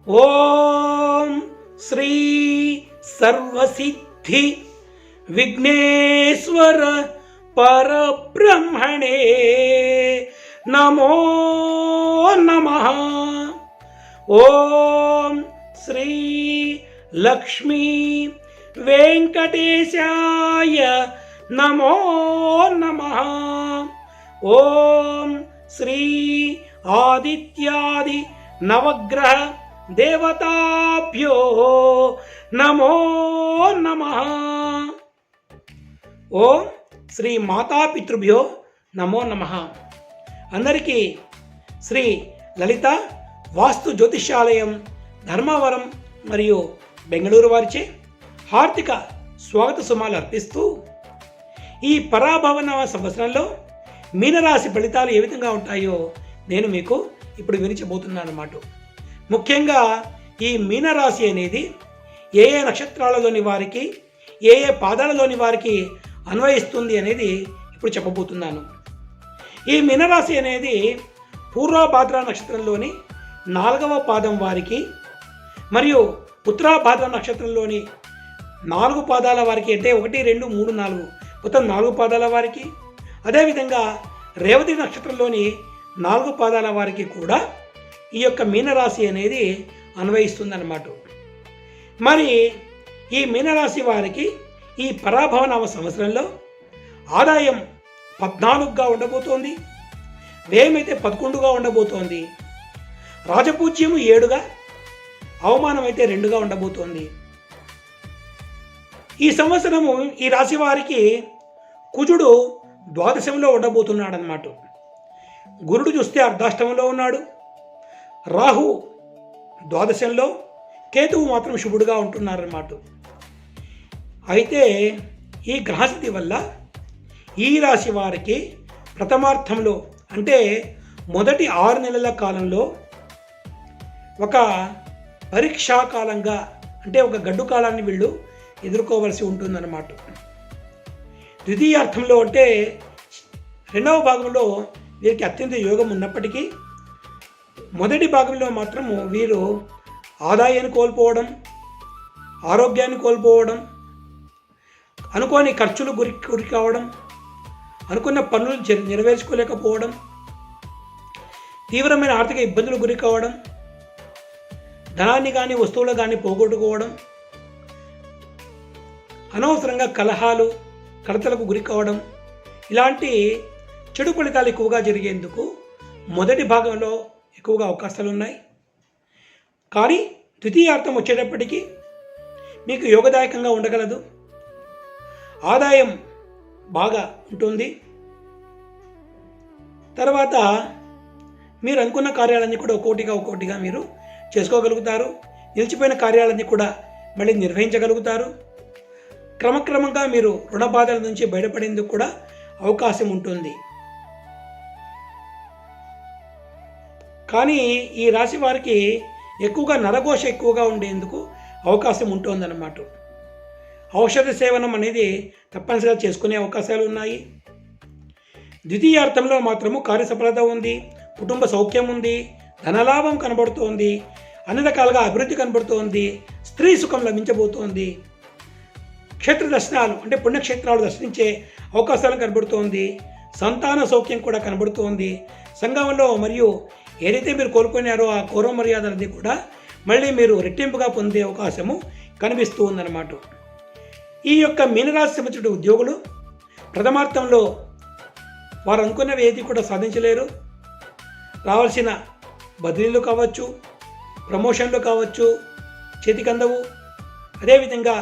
ఓం శ్రీ సర్వసిద్ధి విఘ్నేశ్వర పరబ్రహ్మణే నమో నమః. ఓం శ్రీ లక్ష్మీ వెంకటేశాయ నమో నమః. ఓం శ్రీ ఆదిత్యాది నవగ్రహ దేవతాభ్యో నమో నమః. ఓం శ్రీ మాతాపితృభ్యో నమో నమః. అందరికీ శ్రీ లలిత వాస్తు జ్యోతిష్యాలయం ధర్మవరం మరియు బెంగళూరు వారిచే హార్దిక స్వాగత సుమాలు అర్పిస్తూ ఈ పరాభవన సంవత్సరంలో మీనరాశి ఫలితాలు ఏ విధంగా ఉంటాయో నేను మీకు ఇప్పుడు వినిచబోతున్నాను అన్నమాట. ముఖ్యంగా ఈ మీనరాశి అనేది ఏ ఏ నక్షత్రాలలోని వారికి ఏ ఏ పాదాలలోని వారికి అన్వయిస్తుంది అనేది ఇప్పుడు చెప్పబోతున్నాను. ఈ మీనరాశి అనేది పూర్వభాద్ర నక్షత్రంలోని 4వ పాదం వారికి మరియు ఉత్తరాభాద్ర నక్షత్రంలోని 4 పాదాల వారికి, అంటే 1, 2, 3, 4 మొత్తం 4 పాదాల వారికి, అదేవిధంగా రేవతి నక్షత్రంలోని 4 పాదాల వారికి కూడా ఈ యొక్క మీనరాశి అనేది అన్వయిస్తుందన్నమాట. మరి ఈ మీనరాశి వారికి ఈ పరాభవనామ సంవత్సరంలో ఆదాయం 14గా ఉండబోతోంది, వ్యయం అయితే 11గా ఉండబోతోంది, రాజపూజ్యము 7గా, అవమానం అయితే 2గా ఉండబోతోంది. ఈ సంవత్సరము ఈ రాశి వారికి కుజుడు ద్వాదశంలో ఉండబోతున్నాడు అన్నమాట. గురుడు చూస్తే అర్ధాష్టమంలో ఉన్నాడు, రాహు ద్వాదశంలో, కేతువు మాత్రం శుభుడుగా ఉంటున్నారన్నమాట. అయితే ఈ గ్రహస్థితి వల్ల ఈ రాశి వారికి ప్రథమార్థంలో, అంటే మొదటి 6 నెలల కాలంలో ఒక పరీక్షాకాలంగా, అంటే ఒక గడ్డు కాలాన్ని వీళ్ళు ఎదుర్కోవలసి ఉంటుందన్నమాట. ద్వితీయార్థంలో, అంటే 2వ భాగంలో వీరికి అత్యంత యోగం ఉన్నప్పటికీ మొదటి భాగంలో మాత్రము వీరు ఆదాయాన్ని కోల్పోవడం, ఆరోగ్యాన్ని కోల్పోవడం, అనుకోని ఖర్చులు గురి కావడం, అనుకున్న పనులు నెరవేర్చుకోలేకపోవడం, తీవ్రమైన ఆర్థిక ఇబ్బందులు గురి కావడం, ధనాన్ని కానీ వస్తువులు కానీ పోగొట్టుకోవడం, అనవసరంగా కలహాలు కడతలకు గురి కావడం, ఇలాంటి చెడు ఫలితాలు ఎక్కువగా జరిగేందుకు మొదటి భాగంలో ఎక్కువగా అవకాశాలు ఉన్నాయి. కానీ ద్వితీయార్థం వచ్చేటప్పటికీ మీకు యోగదాయకంగా ఉండగలదు, ఆదాయం బాగా ఉంటుంది. తర్వాత మీరు అనుకున్న కార్యాలన్నీ కూడా ఒక్కోటిగా మీరు చేసుకోగలుగుతారు. నిలిచిపోయిన కార్యాలన్నీ కూడా మళ్ళీ నిర్వహించగలుగుతారు. క్రమక్రమంగా మీరు రుణ బాధల నుంచి బయటపడేందుకు కూడా అవకాశం ఉంటుంది. కానీ ఈ రాశి వారికి ఎక్కువగా నరఘోష ఎక్కువగా ఉండేందుకు అవకాశం ఉంటుందన్నమాట. ఔషధ సేవనం అనేది తప్పనిసరిగా చేసుకునే అవకాశాలు ఉన్నాయి. ద్వితీయార్థంలో మాత్రము కార్యసఫలత ఉంది, కుటుంబ సౌఖ్యం ఉంది, ధనలాభం కనబడుతోంది, అన్ని రకాలుగా అభివృద్ధి కనబడుతోంది, స్త్రీ సుఖం లభించబోతోంది, క్షేత్ర దర్శనాలు, అంటే పుణ్యక్షేత్రాలు దర్శించే అవకాశాలు కనబడుతోంది, సంతాన సౌఖ్యం కూడా కనబడుతోంది. సంఘంలో మరియు ఏదైతే మీరు కోల్పోయినారో ఆ గౌరవ మర్యాదలది కూడా మళ్ళీ మీరు రెట్టింపుగా పొందే అవకాశము కనిపిస్తూ ఉందన్నమాట. ఈ యొక్క మీనరాశి సంబంధించిన ఉద్యోగులు ప్రథమార్థంలో వారు అనుకున్నవి ఏది కూడా సాధించలేరు. రావాల్సిన బదిలీలు కావచ్చు, ప్రమోషన్లు కావచ్చు, చేతికి అందవు. అదేవిధంగా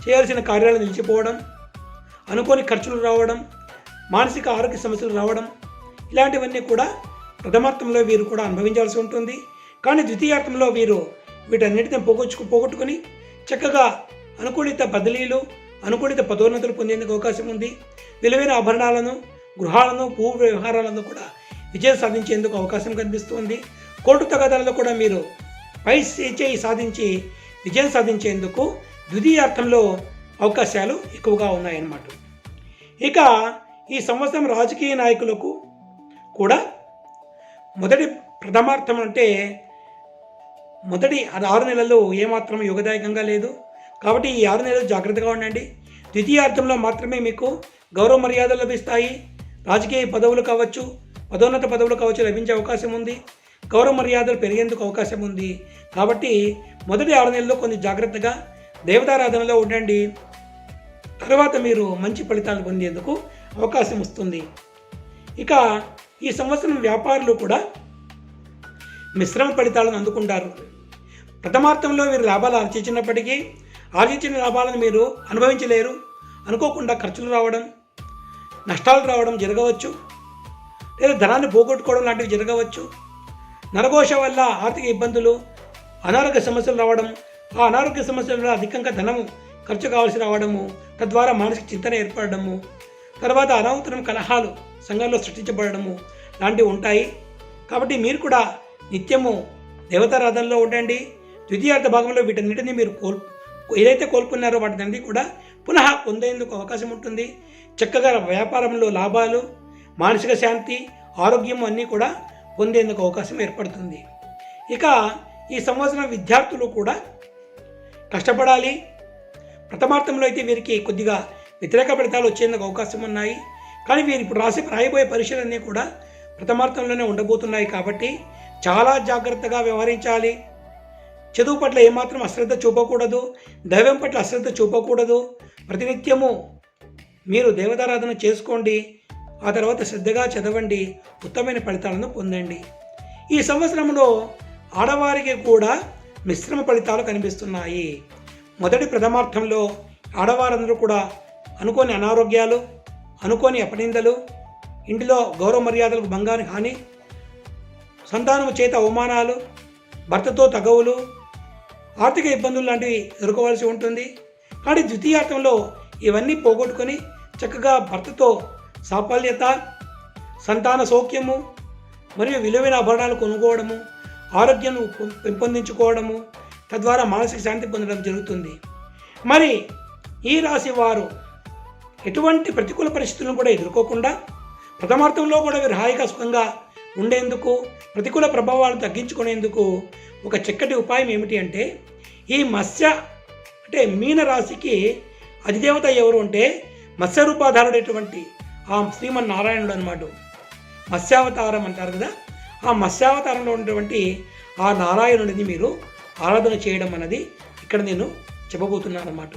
చేయాల్సిన కార్యాలు నిలిచిపోవడం, అనుకోని ఖర్చులు రావడం, మానసిక ఆరోగ్య సమస్యలు రావడం, ఇలాంటివన్నీ కూడా ప్రథమార్థంలో వీరు కూడా అనుభవించాల్సి ఉంటుంది. కానీ ద్వితీయార్థంలో వీరు వీటన్నిటిని పోగొట్టుకుని చక్కగా అనుకూలిత బదిలీలు, అనుకూలిత పదోన్నతులు పొందేందుకు అవకాశం ఉంది. విలువైన ఆభరణాలను, గృహాలను, భూ వ్యవహారాలను కూడా విజయం సాధించేందుకు అవకాశం కనిపిస్తుంది. కోర్టు తగాదాలలో కూడా మీరు పై చేయి సాధించి విజయం సాధించేందుకు ద్వితీయార్థంలో అవకాశాలు ఎక్కువగా ఉన్నాయన్నమాట. ఇక ఈ సంవత్సరం రాజకీయ నాయకులకు కూడా మొదటి ప్రథమార్థం అంటే మొదటి 6 నెలల్లో ఏమాత్రం యోగదాయకంగా లేదు. కాబట్టి ఈ 6 నెలలు జాగ్రత్తగా ఉండండి. ద్వితీయార్థంలో మాత్రమే మీకు గౌరవ మర్యాదలు లభిస్తాయి. రాజకీయ పదవులు కావచ్చు, పదోన్నత పదవులు కావచ్చు లభించే అవకాశం ఉంది. గౌరవ మర్యాదలు పెరిగేందుకు అవకాశం ఉంది. కాబట్టి మొదటి 6 నెలల్లో కొంచెం జాగ్రత్తగా దేవతారాధనలో ఉండండి. తర్వాత మీరు మంచి ఫలితాలు పొందేందుకు అవకాశం వస్తుంది. ఇక ఈ సంవత్సరం వ్యాపారులు కూడా మిశ్రమ ఫలితాలను అందుకుంటారు. ప్రథమార్థంలో మీరు లాభాలు ఆర్జించినప్పటికీ ఆర్జించిన లాభాలను మీరు అనుభవించలేరు. అనుకోకుండా ఖర్చులు రావడం, నష్టాలు రావడం జరగవచ్చు. లేదా ధనాన్ని పోగొట్టుకోవడం లాంటివి జరగవచ్చు. నరఘోష వల్ల ఆర్థిక ఇబ్బందులు, అనారోగ్య సమస్యలు రావడం, ఆ అనారోగ్య సమస్యల వల్ల అధికంగా ధనము ఖర్చు కావాల్సి రావడము, తద్వారా మానసిక చింతన ఏర్పడము, తర్వాత అనావసరం కలహాలు సంఘంలో సృష్టించబడము లాంటివి ఉంటాయి. కాబట్టి మీరు కూడా నిత్యము దేవతారాధనలో ఉండండి. ద్వితీయార్థ భాగంలో వీటన్నిటిని మీరు ఏదైతే కోల్పోన్నారో వాటిని కూడా పునః పొందేందుకు అవకాశం ఉంటుంది. చక్కగా వ్యాపారంలో లాభాలు, మానసిక శాంతి, ఆరోగ్యం అన్నీ కూడా పొందేందుకు అవకాశం ఏర్పడుతుంది. ఇక ఈ సంవత్సరం విద్యార్థులు కూడా కష్టపడాలి. ప్రథమార్థంలో అయితే వీరికి కొద్దిగా వ్యతిరేక ఫలితాలు వచ్చేందుకు అవకాశం ఉన్నాయి. కానీ వీరు ఇప్పుడు రాయబోయే పరీక్షలన్నీ కూడా ప్రథమార్థంలోనే ఉండబోతున్నాయి. కాబట్టి చాలా జాగ్రత్తగా వ్యవహరించాలి. చదువు పట్ల ఏమాత్రం అశ్రద్ధ చూపకూడదు. దైవం పట్ల అశ్రద్ధ చూపకూడదు. ప్రతినిత్యము మీరు దేవతారాధన చేసుకోండి. ఆ తర్వాత శ్రద్ధగా చదవండి. ఉత్తమమైన ఫలితాలను పొందండి. ఈ సంవత్సరంలో ఆడవారికి కూడా మిశ్రమ ఫలితాలు కనిపిస్తున్నాయి. మొదటి ప్రథమార్థంలో ఆడవారందరూ కూడా అనుకోని అనారోగ్యాలు, అనుకోని అపనిందలు, ఇంటిలో గౌరవ మర్యాదలకు భంగాన్ని హాని, సంతానము చేత అవమానాలు, భర్తతో తగవులు, ఆర్థిక ఇబ్బందులు లాంటివి ఎదుర్కోవాల్సి ఉంటుంది. కానీ ద్వితీయార్థంలో ఇవన్నీ పోగొట్టుకొని చక్కగా భర్తతో సాఫల్యత, సంతాన సౌఖ్యము మరియు విలువైన ఆభరణాలు కొనుక్కోవడము, ఆరోగ్యం పెంపొందించుకోవడము, తద్వారా మానసిక శాంతి పొందడం జరుగుతుంది. మరి ఈ రాశి వారు ఎటువంటి ప్రతికూల పరిస్థితులను కూడా ఎదుర్కోకుండా ప్రథమార్థంలో కూడా వీరు హాయిగా సుఖంగా ఉండేందుకు, ప్రతికూల ప్రభావాలను తగ్గించుకునేందుకు ఒక చక్కటి ఉపాయం ఏమిటి అంటే, ఈ అంటే మీన రాశికి అధిదేవత ఎవరు అంటే మత్స్య రూపాధారుడైనటువంటి ఆ శ్రీమన్నారాయణుడు అన్నమాట. మత్స్యావతారం అంటారు కదా. ఆ మత్స్యావతారంలో ఉన్నటువంటి ఆ నారాయణుడిని మీరు ఆరాధన చేయడం అన్నది ఇక్కడ నేను చెప్పబోతున్నాను అన్నమాట.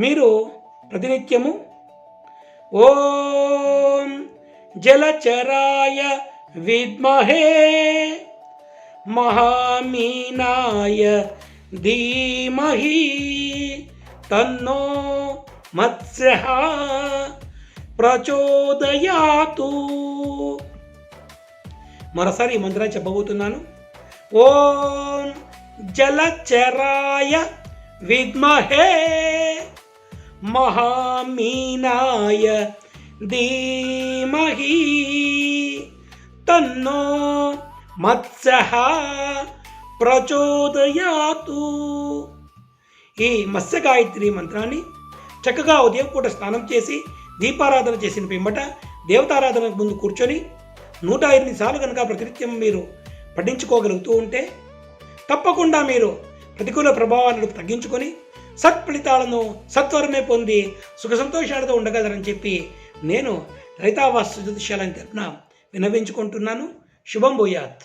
మీరు ప్రతినిత్యము ఓం జలచరాయ విద్మహే మహామీనాయ ధీమహి తన్నో మత్స్యః ప్రచోదయాతు. మరోసారి ఈ మంత్రాన్ని చెప్పబోతున్నాను. ఓం జలచరాయ విద్మహే మహామీనాయ ధీమహి తన్నో మత్స్యః ప్రచోదయాతు. ఈ మత్స్య గాయత్రి మంత్రాన్ని చక్కగా ఉదయం పూట స్నానం చేసి దీపారాధన చేసిన పిమ్మట దేవతారాధనకు ముందు కూర్చొని 108 సార్లు కనుక ప్రతినిత్యం మీరు పఠించుకోగలుగుతూ ఉంటే తప్పకుండా మీరు ప్రతికూల ప్రభావాలను తగ్గించుకొని సత్ఫలితాలను సత్వరమే పొంది సుఖ సంతోషాలతో ఉండగలరని చెప్పి నేను లలితావాస్తు జ్యోతిష్యాలని తరపున విన్నవించుకుంటున్నాను. శుభం భూయాత్.